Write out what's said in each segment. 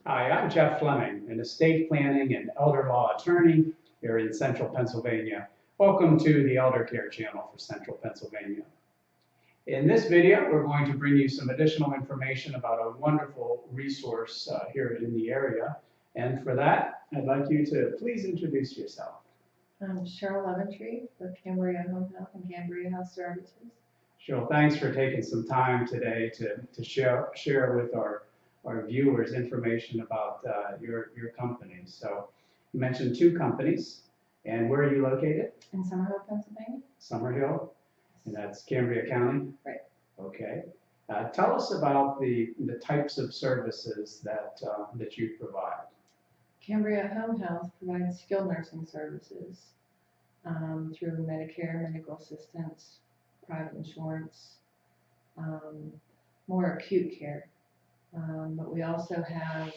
Hi, I'm Jeff Fleming, an estate planning and elder law attorney here in central Pennsylvania. Welcome to the Eldercare channel for central Pennsylvania. In this video, we're going to bring you some additional information about a wonderful resource here in the area. And for that, I'd like you to please introduce yourself. I'm Cheryl Leventry with Cambria Home Health and Cambria Health Services. Cheryl, thanks for taking some time today to share with our viewers information about your company. So you mentioned two companies, and where are you located? In Summerhill, Pennsylvania. Summerhill, and that's Cambria County? Right. Okay. Tell us about the types of services that you provide. Cambria Home Health provides skilled nursing services through Medicare, medical assistance, private insurance, more acute care. But we also have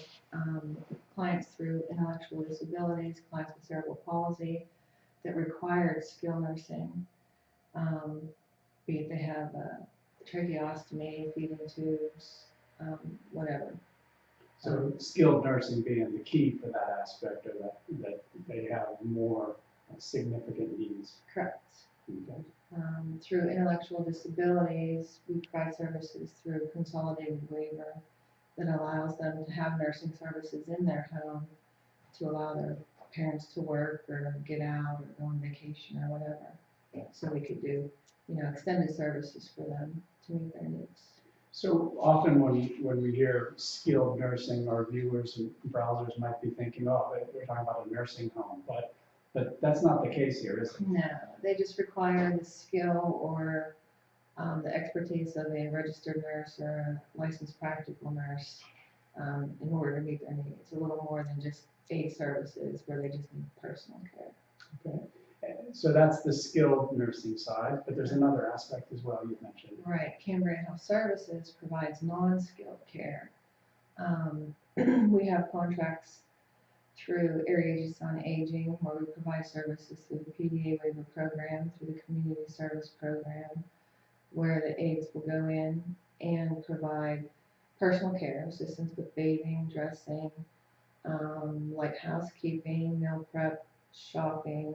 clients through intellectual disabilities, clients with cerebral palsy that require skilled nursing, be it they have tracheostomy, feeding tubes, whatever. So skilled nursing being the key for that aspect, or that they have more significant needs. Correct. Okay. Through intellectual disabilities, we provide services through consolidated waiver that allows them to have nursing services in their home to allow their parents to work or get out or go on vacation or whatever. So we could do, extended services for them to meet their needs. So often when we hear skilled nursing, our viewers and browsers might be thinking, oh, we're talking about a nursing home, but that's not the case here, is it? No, they just require the skill or the expertise of a registered nurse or a licensed practical nurse in order to meet their needs. It's a little more than just aid services where they just need personal care. Okay. So that's the skilled nursing side, but there's another aspect as well you mentioned. Right. Cambria Health Services provides non-skilled care. We have contracts through Area Agencies on Aging, where we provide services through the PDA waiver program, through the community service program, where the aides will go in and provide personal care, assistance with bathing, dressing, like housekeeping, meal prep, shopping,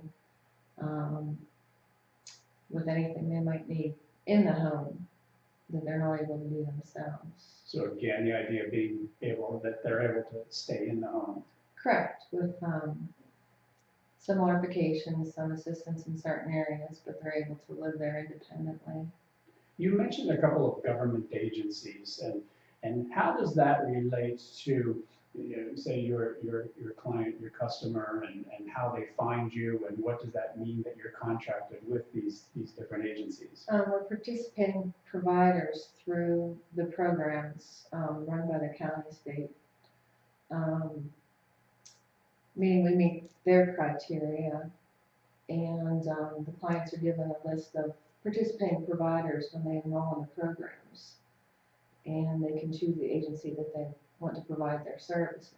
with anything they might need in the home that they're not able to do themselves. So again, the idea being that they're able to stay in the home. Correct, with some modifications, some assistance in certain areas, but they're able to live there independently. You mentioned a couple of government agencies, and how does that relate to, say your client, your customer, and how they find you, and what does that mean that you're contracted with these different agencies? We're participating providers through the programs run by the county, state. Meaning we meet their criteria, and the clients are given a list of participating providers when they enroll in the programs, and they can choose the agency that they want to provide their services.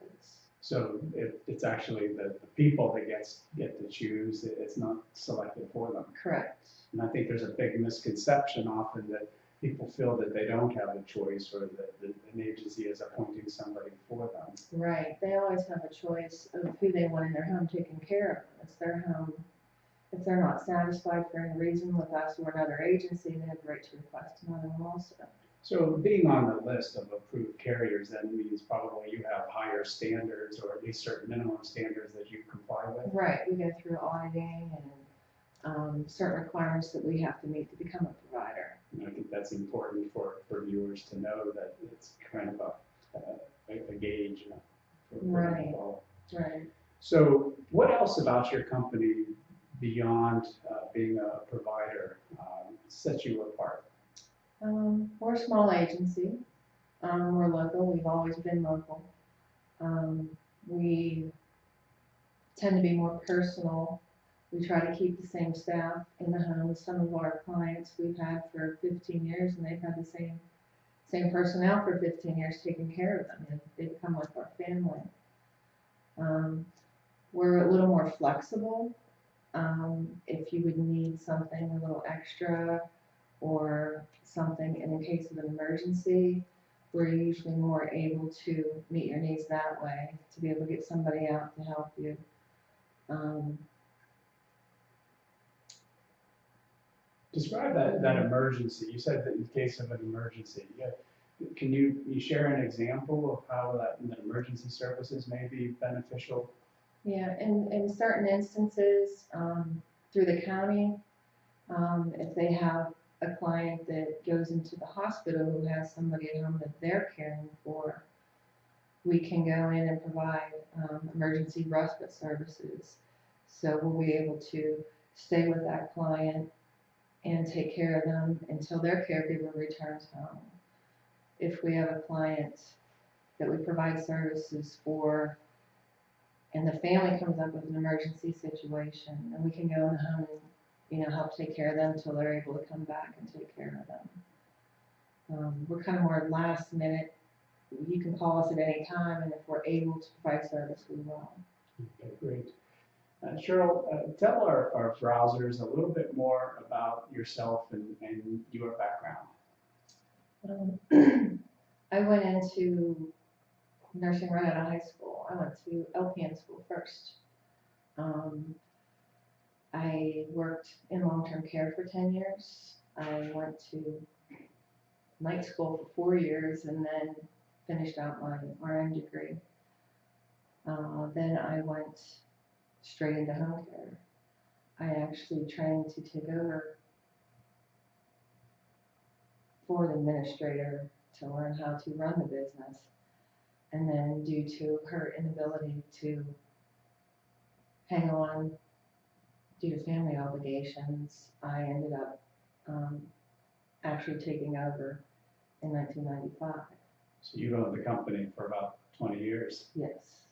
So it's actually the people that get to choose. It's not selected for them. Correct. And I think there's a big misconception often that people feel that they don't have a choice, or that an agency is appointing somebody for them. Right. They always have a choice of who they want in their home taken care of. It's their home. If they're not satisfied for any reason with us or another agency, they have the right to request another one also. So being on the list of approved carriers then means probably you have higher standards, or at least certain minimum standards that you comply with? Right. We go through auditing and certain requirements that we have to meet to become a provider. And I think that's important for viewers to know, that it's kind of a gauge. Right. Right. So what else about your company beyond being a provider sets you apart? We're a small agency. We're local. We've always been local. We tend to be more personal. We try to keep the same staff in the home. Some of our clients we've had for 15 years, and they've had the same personnel for 15 years taking care of them, and they become like our family. We're a little more flexible. If you would need something a little extra or something in case of an emergency, we're usually more able to meet your needs that way, to be able to get somebody out to help you. Describe that emergency. You said that in case of an emergency. Can you share an example of how that emergency services may be beneficial? Yeah, in certain instances, through the county, if they have a client that goes into the hospital who has somebody at home that they're caring for, we can go in and provide emergency respite services. So we'll be able to stay with that client and take care of them until their caregiver returns home. If we have a client that we provide services for and the family comes up with an emergency situation, and we can go in the home and help take care of them until they're able to come back and take care of them. We're kind of more last minute. You can call us at any time, and if we're able to provide service, we will. Okay, great. Cheryl, tell our browsers a little bit more about yourself and your background. I went into nursing right out of high school. I went to LPN school first. I worked in long-term care for 10 years. I went to night school for 4 years and then finished out my RN degree. Then I went straight into home care. I actually trained to take over for the administrator to learn how to run the business. And then due to her inability to hang on due to family obligations, I ended up actually taking over in 1995. So you've owned the company for about 20 years. Yes.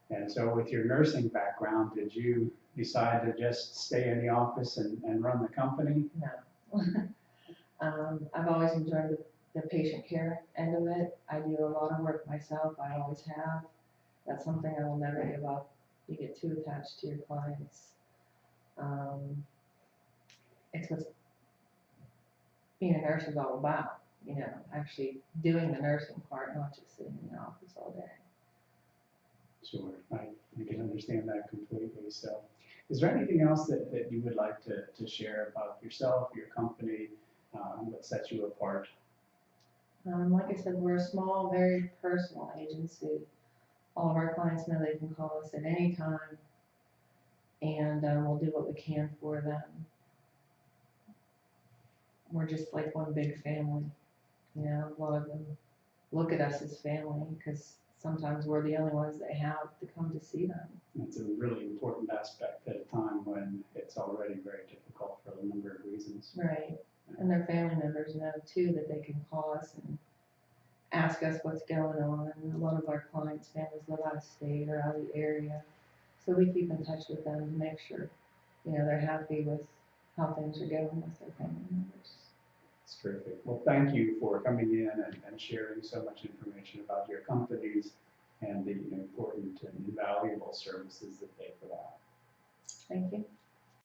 And so with your nursing background, did you decide to just stay in the office and run the company? No. I've always enjoyed the patient care end of it. I do a lot of work myself. I always have. That's something I will never give up. You get too attached to your clients. It's what being a nurse is all about, actually doing the nursing part, not just sitting in the office all day. Sure, I can understand that completely. So is there anything else that you would like to share about yourself, your company, what sets you apart? Like I said, we're a small, very personal agency. All of our clients know they can call us at any time, and we'll do what we can for them. We're just like one big family. A lot of them look at us as family because sometimes we're the only ones they have to come to see them. That's a really important aspect at a time when it's already very difficult for a number of reasons. Right. And their family members know too that they can call us and ask us what's going on. And a lot of our clients' families live out of state or out of the area. So we keep in touch with them to make sure, they're happy with how things are going with their family members. That's terrific. Well, thank you for coming in and sharing so much information about your companies and the important and valuable services that they provide. Thank you.